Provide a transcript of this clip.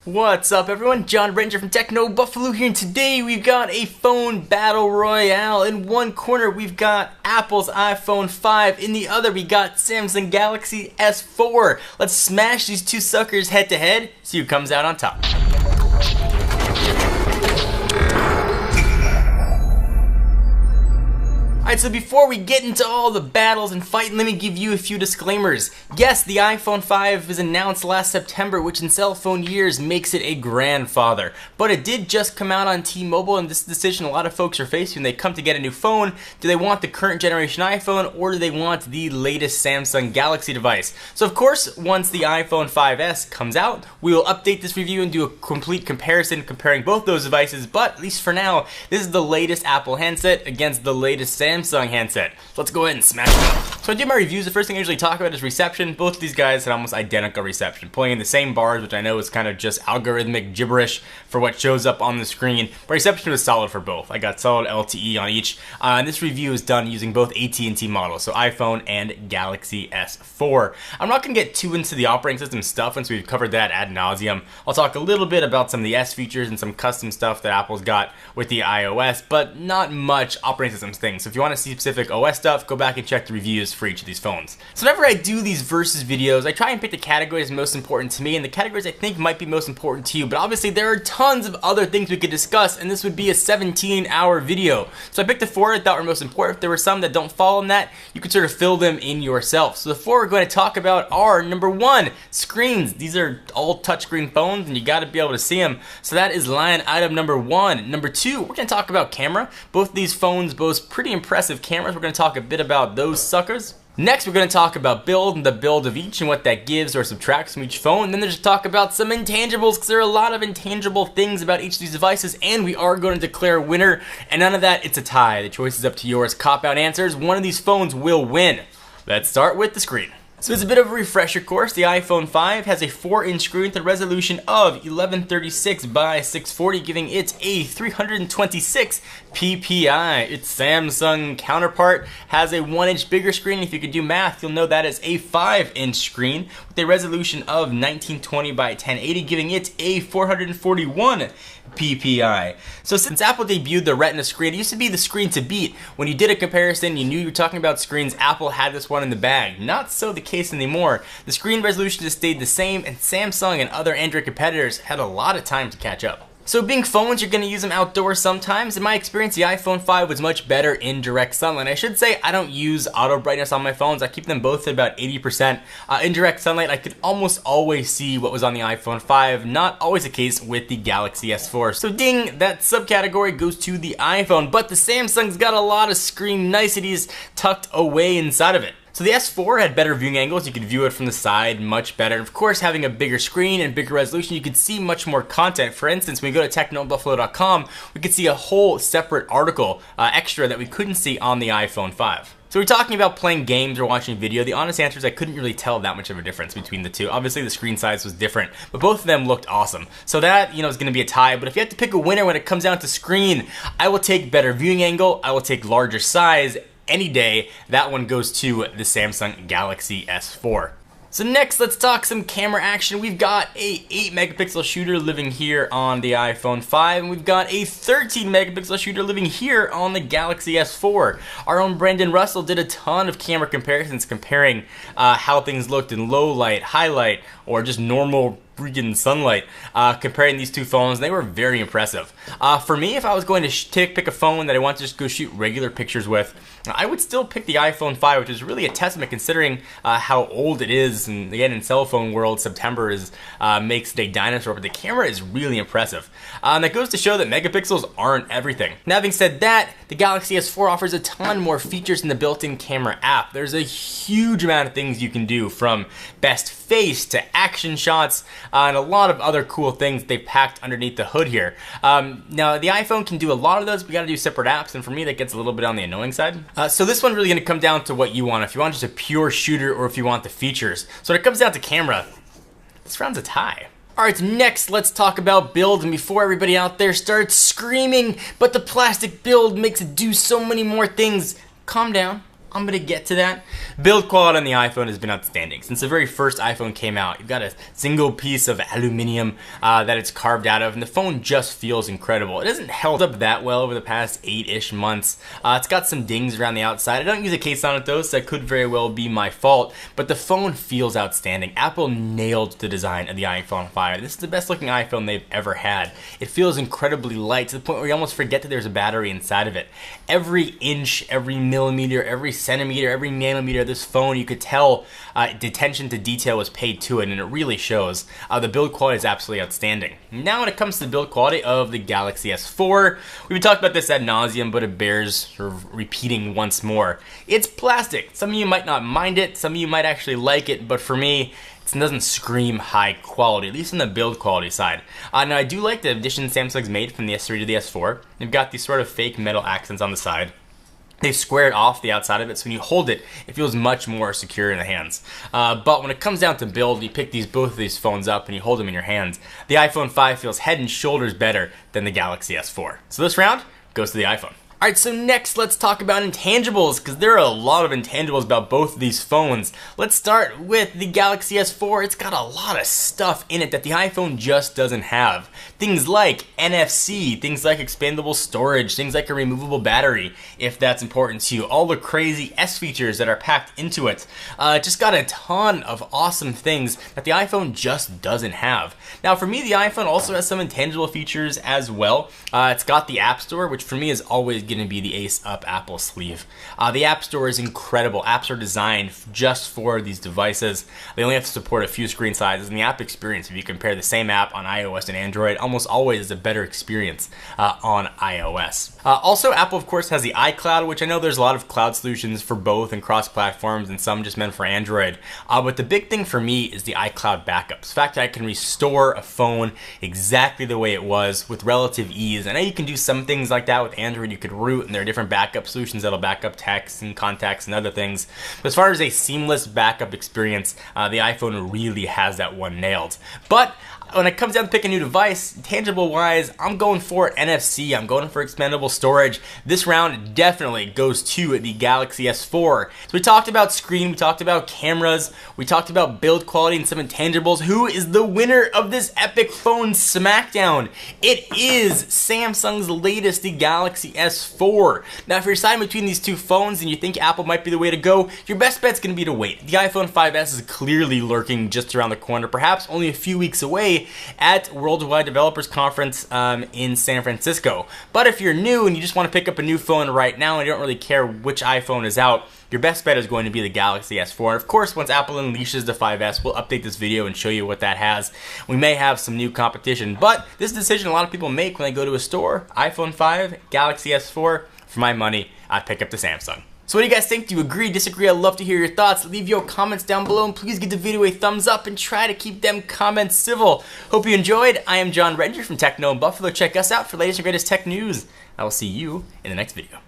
What's up everyone, John Ranger from Techno Buffalo here, and today we've got a phone battle royale. In one corner we've got Apple's iPhone 5, in the other we got Samsung Galaxy S4. Let's smash these two suckers head to head, see who comes out on top. Alright, so before we get into all the battles and fighting, let me give you a few disclaimers. Yes, the iPhone 5 was announced last September, which in cell phone years makes it a grandfather. But it did just come out on T-Mobile, and this decision a lot of folks are facing when they come to get a new phone. Do they want the current generation iPhone, or do they want the latest Samsung Galaxy device? So of course, once the iPhone 5S comes out, we will update this review and do a complete comparison comparing both those devices, but at least for now, this is the latest Apple handset against the latest Samsung handset. So let's go ahead and smash it up. So I do my reviews, the first thing I usually talk about is reception. Both of these guys had almost identical reception, pulling in the same bars, which I know is kind of just algorithmic gibberish for what shows up on the screen, but reception was solid for both. I got solid LTE on each, and this review is done using both AT&T models, so iPhone and Galaxy S4. I'm not going to get too into the operating system stuff since we've covered that ad nauseum. I'll talk a little bit about some of the S features and some custom stuff that Apple's got with the iOS, but not much operating system things. So if you want to see specific OS stuff, go back and check the reviews for each of these phones. So whenever I do these versus videos, I try and pick the categories most important to me and the categories I think might be most important to you, but obviously there are tons of other things we could discuss, and this would be a 17-hour video. So I picked the four I thought were most important. If there were some that don't fall in that, you could sort of fill them in yourself. So the four we're going to talk about are, number one, screens. These are all touchscreen phones and you got to be able to see them. So that is line item number one. Number two, we're going to talk about camera. Both these phones boast pretty impressive cameras. We're going to talk a bit about those suckers. Next, we're going to talk about build and the build of each and what that gives or subtracts from each phone. And then there's talk about some intangibles, because there are a lot of intangible things about each of these devices, and we are going to declare a winner. And none of that, it's a tie. The choice is up to yours. Cop-out answers, one of these phones will win. Let's start with the screen. So it's a bit of a refresher course. The iPhone 5 has a 4-inch screen with a resolution of 1136 by 640, giving it a 326 ppi. Its Samsung counterpart has a 1-inch bigger screen. If you could do math, you'll know that is a 5-inch screen with a resolution of 1920 by 1080, giving it a 441 ppi. So since Apple debuted the Retina screen, it used to be the screen to beat. When you did a comparison, you knew you were talking about screens. Apple had this one in the bag. Not so the case anymore. The screen resolution has stayed the same, and Samsung and other Android competitors had a lot of time to catch up. So being phones, you're going to use them outdoors sometimes. In my experience, the iPhone 5 was much better in direct sunlight. I should say I don't use auto brightness on my phones. I keep them both at about 80%. In direct sunlight, I could almost always see what was on the iPhone 5. Not always the case with the Galaxy S4. So ding, that subcategory goes to the iPhone. But the Samsung's got a lot of screen niceties tucked away inside of it. So the S4 had better viewing angles. You could view it from the side much better. Of course, having a bigger screen and bigger resolution, you could see much more content. For instance, when we go to technobuffalo.com, we could see a whole separate article extra that we couldn't see on the iPhone 5. So we're talking about playing games or watching video. The honest answer is I couldn't really tell that much of a difference between the two. Obviously the screen size was different, but both of them looked awesome. So that, is going to be a tie, but if you have to pick a winner when it comes down to screen, I will take better viewing angle, I will take larger size any day. That one goes to the Samsung Galaxy S4. So next, let's talk some camera action. We've got a 8 megapixel shooter living here on the iPhone 5, and we've got a 13 megapixel shooter living here on the Galaxy S4. Our own Brandon Russell did a ton of camera comparisons comparing how things looked in low light, high light, or just normal freaking sunlight, comparing these two phones. They were very impressive. For me, if I was going to pick a phone that I want to just go shoot regular pictures with, I would still pick the iPhone 5, which is really a testament considering how old it is. And again, in cell phone world, September makes it a dinosaur, but the camera is really impressive. And that goes to show that megapixels aren't everything. Now, having said that, the Galaxy S4 offers a ton more features in the built-in camera app. There's a huge amount of things you can do, from best face to action shots, and a lot of other cool things they packed underneath the hood here. Now, the iPhone can do a lot of those, but we gotta do separate apps, and for me, that gets a little bit on the annoying side. So this one's really gonna come down to what you want. If you want just a pure shooter, or if you want the features. So when it comes down to camera, this round's a tie. Alright, next let's talk about build, and before everybody out there starts screaming, but the plastic build makes it do so many more things, calm down. I'm gonna get to that. Build quality on the iPhone has been outstanding. Since the very first iPhone came out, you've got a single piece of aluminum that it's carved out of, and the phone just feels incredible. It hasn't held up that well over the past 8-ish months. It's got some dings around the outside. I don't use a case on it though, so that could very well be my fault, but the phone feels outstanding. Apple nailed the design of the iPhone 5. This is the best looking iPhone they've ever had. It feels incredibly light to the point where you almost forget that there's a battery inside of it. Every inch, every millimeter, every centimeter, every nanometer of this phone, you could tell attention to detail was paid to it, and it really shows. The build quality is absolutely outstanding. Now when it comes to the build quality of the Galaxy S4, we've talked about this ad nauseum, but it bears sort of repeating once more. It's plastic. Some of you might not mind it, some of you might actually like it, but for me, it doesn't scream high quality, at least on the build quality side. Now I do like the addition Samsung's made from the S3 to the S4. They've got these sort of fake metal accents on the side. They've squared off the outside of it, so when you hold it, it feels much more secure in the hands. But when it comes down to build, you pick both of these phones up and you hold them in your hands. The iPhone 5 feels head and shoulders better than the Galaxy S4. So this round goes to the iPhone. Alright, so next let's talk about intangibles, because there are a lot of intangibles about both of these phones. Let's start with the Galaxy S4. It's got a lot of stuff in it that the iPhone just doesn't have. Things like NFC, things like expandable storage, things like a removable battery, if that's important to you. All the crazy S features that are packed into it. Just got a ton of awesome things that the iPhone just doesn't have. Now for me, the iPhone also has some intangible features as well. It's got the App Store, which for me is always going to be the ace up Apple sleeve. The App Store is incredible. Apps are designed just for these devices. They only have to support a few screen sizes, and the app experience, if you compare the same app on iOS and Android, almost always is a better experience on iOS. Also, Apple of course has the iCloud, which I know there's a lot of cloud solutions for both and cross platforms, and some just meant for Android. But the big thing for me is the iCloud backups. The fact that I can restore a phone exactly the way it was with relative ease. I know you can do some things like that with Android. You could root, and there are different backup solutions that'll back up texts and contacts and other things. But as far as a seamless backup experience, the iPhone really has that one nailed. But when it comes down to pick a new device, tangible wise, I'm going for NFC. I'm going for expandable storage. This round definitely goes to the Galaxy S4. So we talked about screen, we talked about cameras, we talked about build quality and some intangibles. Who is the winner of this epic phone smackdown? It is Samsung's latest, the Galaxy S4. Now if you're deciding between these two phones and you think Apple might be the way to go, your best bet's going to be to wait. The iPhone 5S is clearly lurking just around the corner, perhaps only a few weeks away at Worldwide Developers Conference in San Francisco. But if you're new and you just want to pick up a new phone right now and you don't really care which iPhone is out, your best bet is going to be the Galaxy S4. And of course, once Apple unleashes the 5S, we'll update this video and show you what that has. We may have some new competition, but this is a decision a lot of people make when they go to a store. iPhone 5, Galaxy S4, for my money, I'd pick up the Samsung. So what do you guys think? Do you agree, disagree? I'd love to hear your thoughts. Leave your comments down below, and please give the video a thumbs up and try to keep them comments civil. Hope you enjoyed. I am John Redger from Techno in Buffalo. Check us out for the latest and greatest tech news. I will see you in the next video.